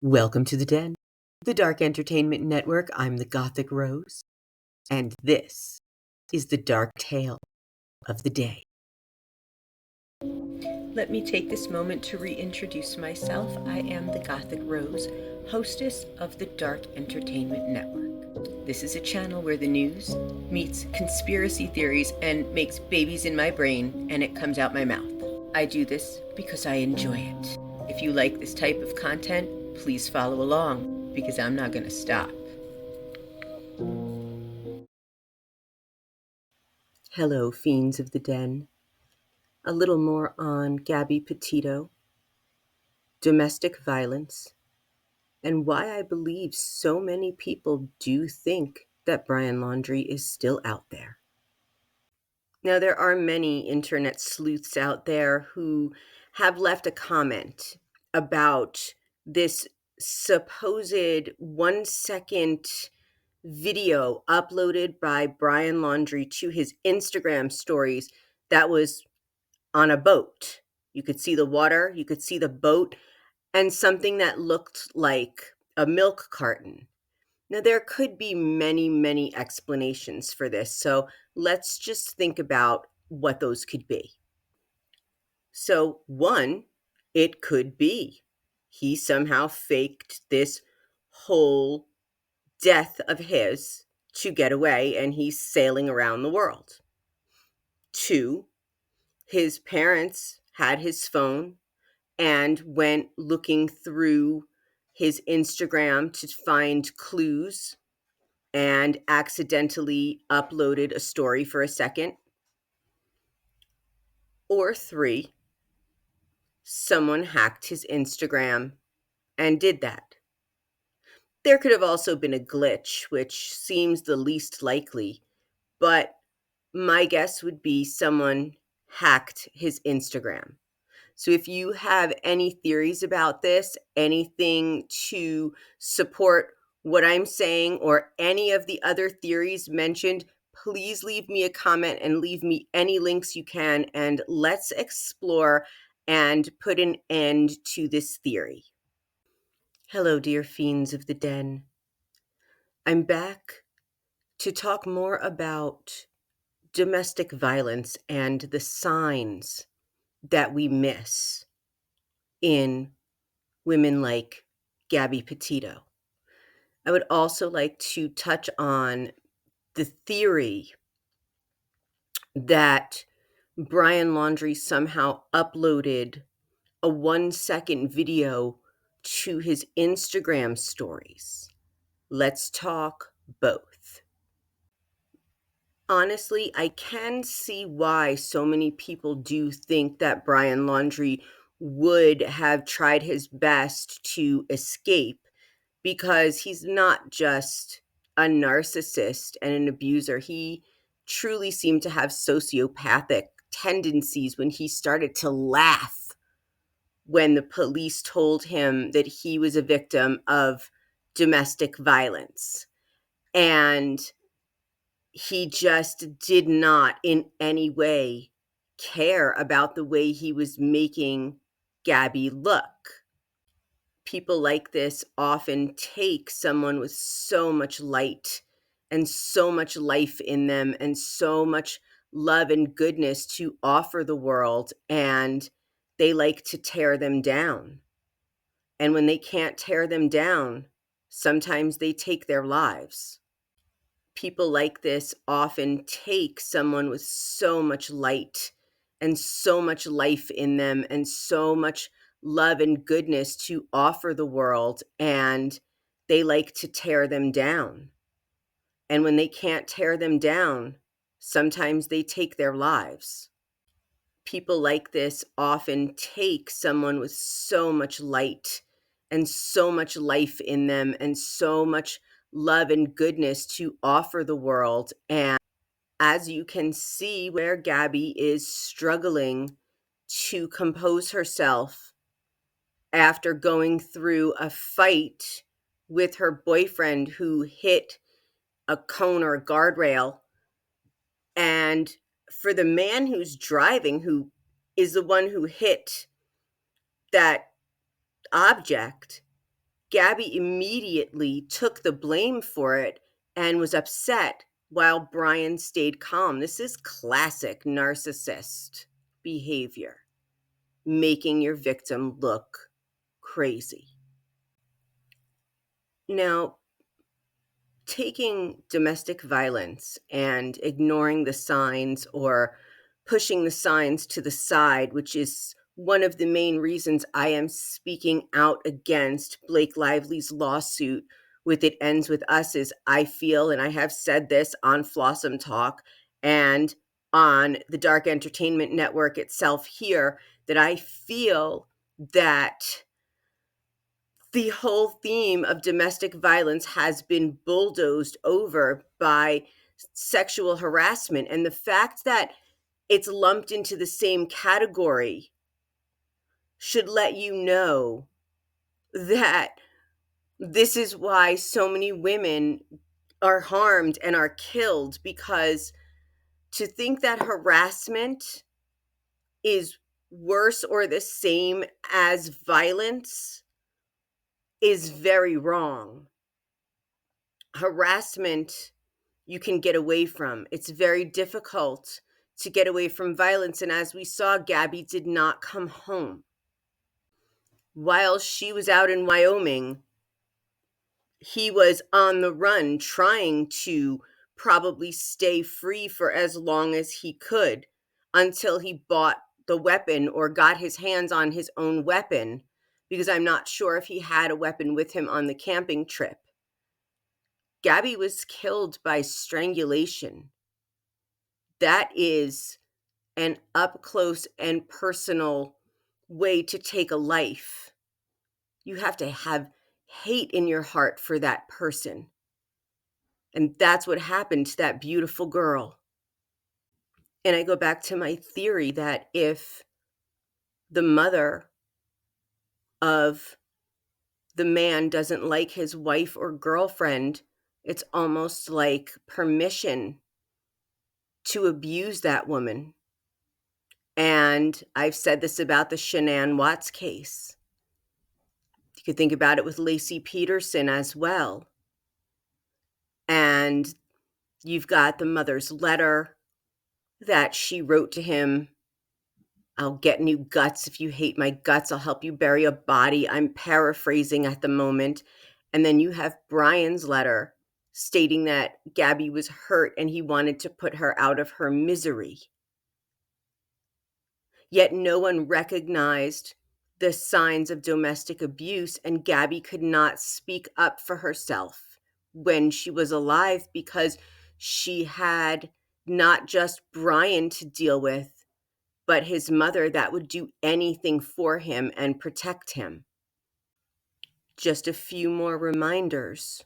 Welcome to the Den, the Dark Entertainment Network. I'm the Gothic Rose, and this is the dark tale of the day. Let me take this moment to reintroduce myself. I am the Gothic Rose, hostess of the Dark Entertainment Network. This is a channel where the news meets conspiracy theories and makes babies in my brain, and it comes out my mouth. I do this because I enjoy it. If you like this type of content, please follow along, because I'm not going to stop. Hello, fiends of the den. A little more on Gabby Petito, domestic violence, and why I believe so many people do think that Brian Laundrie is still out there. Now, there are many internet sleuths out there who have left a comment about this supposed 1 second video uploaded by Brian Laundrie to his Instagram stories that was on a boat. You could see the water, you could see the boat, and something that looked like a milk carton. Now, there could be many, many explanations for this, so let's just think about what those could be. So, one, it could be he somehow faked this whole death of his to get away and he's sailing around the world. Two, his parents had his phone and went looking through his Instagram to find clues and accidentally uploaded a story for a second. Or three, someone hacked his Instagram and did that. There could have also been a glitch, which seems the least likely, but my guess would be someone hacked his Instagram. So if you have any theories about this, anything to support what I'm saying, or any of the other theories mentioned, please leave me a comment and leave me any links you can, and let's explore and put an end to this theory. Hello, dear fiends of the den. I'm back to talk more about domestic violence and the signs that we miss in women like Gabby Petito. I would also like to touch on the theory that Brian Laundrie somehow uploaded a 1 second video to his Instagram stories. Let's talk both. Honestly, I can see why so many people do think that Brian Laundrie would have tried his best to escape, because he's not just a narcissist and an abuser. He truly seemed to have sociopathic tendencies when he started to laugh when the police told him that he was a victim of domestic violence. And he just did not in any way care about the way he was making Gabby look. People like this often take someone with so much light and so much life in them and so much love and goodness to offer the world, and they like to tear them down. And when they can't tear them down, sometimes they take their lives. People like this often take someone with so much light and so much life in them and so much love and goodness to offer the world, and they like to tear them down. And when they can't tear them down, sometimes they take their lives. People like this often take someone with so much light and so much life in them and so much love and goodness to offer the world. And as you can see, where Gabby is struggling to compose herself after going through a fight with her boyfriend who hit a cone or a guardrail. And for the man who's driving, who is the one who hit that object, Gabby immediately took the blame for it and was upset while Brian stayed calm. This is classic narcissist behavior, making your victim look crazy. Now, taking domestic violence and ignoring the signs or pushing the signs to the side, which is one of the main reasons I am speaking out against Blake Lively's lawsuit with It Ends With Us, is I feel, and I have said this on Flossom Talk and on the Dark Entertainment Network itself here, that I feel that the whole theme of domestic violence has been bulldozed over by sexual harassment. And the fact that it's lumped into the same category should let you know that this is why so many women are harmed and are killed, because to think that harassment is worse or the same as violence is very wrong. Harassment you can get away from. It's very difficult to get away from violence. And as we saw, Gabby did not come home. While she was out in Wyoming, he was on the run trying to probably stay free for as long as he could until he bought the weapon or got his hands on his own weapon, because I'm not sure if he had a weapon with him on the camping trip. Gabby was killed by strangulation. That is an up close and personal way to take a life. You have to have hate in your heart for that person. And that's what happened to that beautiful girl. And I go back to my theory that if the mother of the man doesn't like his wife or girlfriend, it's almost like permission to abuse that woman. And I've said this about the Shanann Watts case. You could think about it with Laci Peterson as well. And you've got the mother's letter that she wrote to him. I'll get new guts. If you hate my guts, I'll help you bury a body. I'm paraphrasing at the moment. And then you have Brian's letter stating that Gabby was hurt and he wanted to put her out of her misery. Yet no one recognized the signs of domestic abuse, and Gabby could not speak up for herself when she was alive because she had not just Brian to deal with, but his mother that would do anything for him and protect him. Just a few more reminders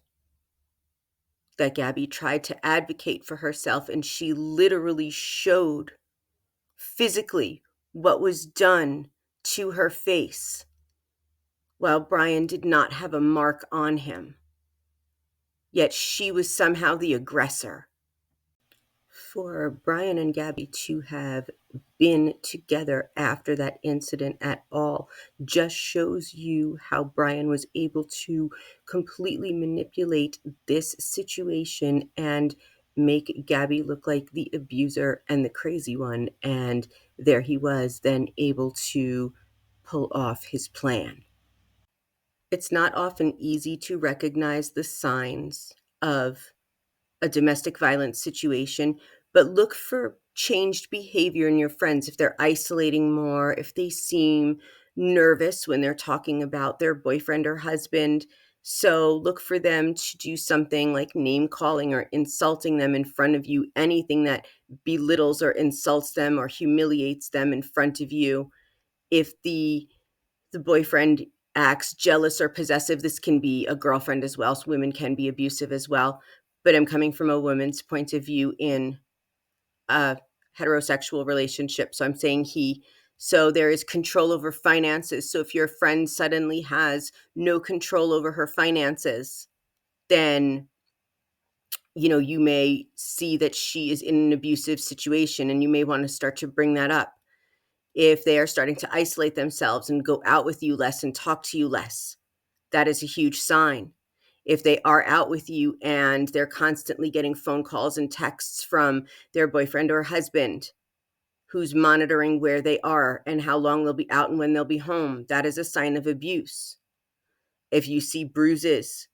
that Gabby tried to advocate for herself, and she literally showed physically what was done to her face, while Brian did not have a mark on him. Yet she was somehow the aggressor. For Brian and Gabby to have been together after that incident at all just shows you how Brian was able to completely manipulate this situation and make Gabby look like the abuser and the crazy one. And there he was, then able to pull off his plan. It's not often easy to recognize the signs of a domestic violence situation, but look for changed behavior in your friends. If they're isolating more, if they seem nervous when they're talking about their boyfriend or husband. So look for them to do something like name calling or insulting them in front of you, anything that belittles or insults them or humiliates them in front of you. If the boyfriend acts jealous or possessive, this can be a girlfriend as well. So women can be abusive as well. But I'm coming from a woman's point of view in a heterosexual relationship. So I'm saying he. So there is control over finances. So if your friend suddenly has no control over her finances, then you may see that she is in an abusive situation, and you may want to start to bring that up. If they are starting to isolate themselves and go out with you less and talk to you less, that is a huge sign. If they are out with you and they're constantly getting phone calls and texts from their boyfriend or husband who's monitoring where they are and how long they'll be out and when they'll be home, that is a sign of abuse. If you see bruises,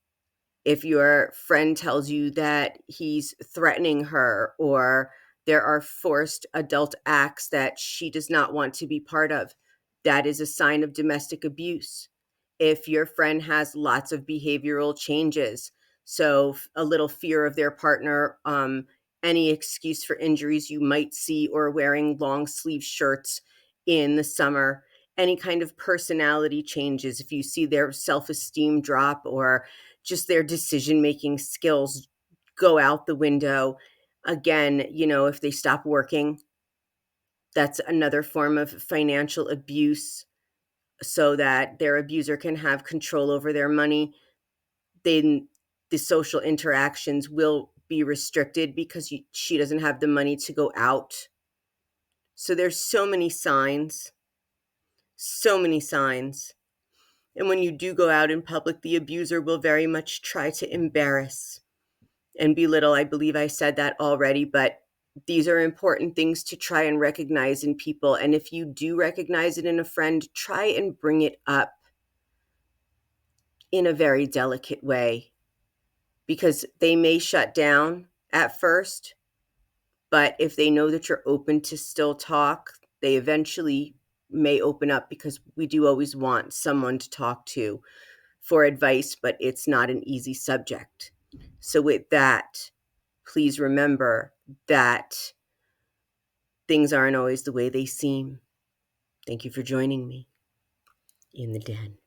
if your friend tells you that he's threatening her or there are forced adult acts that she does not want to be part of, that is a sign of domestic abuse. If your friend has lots of behavioral changes, so a little fear of their partner, any excuse for injuries you might see, or wearing long sleeve shirts in the summer, any kind of personality changes, if you see their self-esteem drop or just their decision making skills go out the window. Again, if they stop working, that's another form of financial abuse, so that their abuser can have control over their money. Then the social interactions will be restricted because she doesn't have the money to go out. So there's so many signs, so many signs. And when you do go out in public, the abuser will very much try to embarrass and belittle. I believe I said that already, but these are important things to try and recognize in people. And if you do recognize it in a friend, try and bring it up in a very delicate way, because they may shut down at first, but if they know that you're open to still talk, they eventually may open up, because we do always want someone to talk to for advice, but it's not an easy subject. So with that, please remember that things aren't always the way they seem. Thank you for joining me in the den.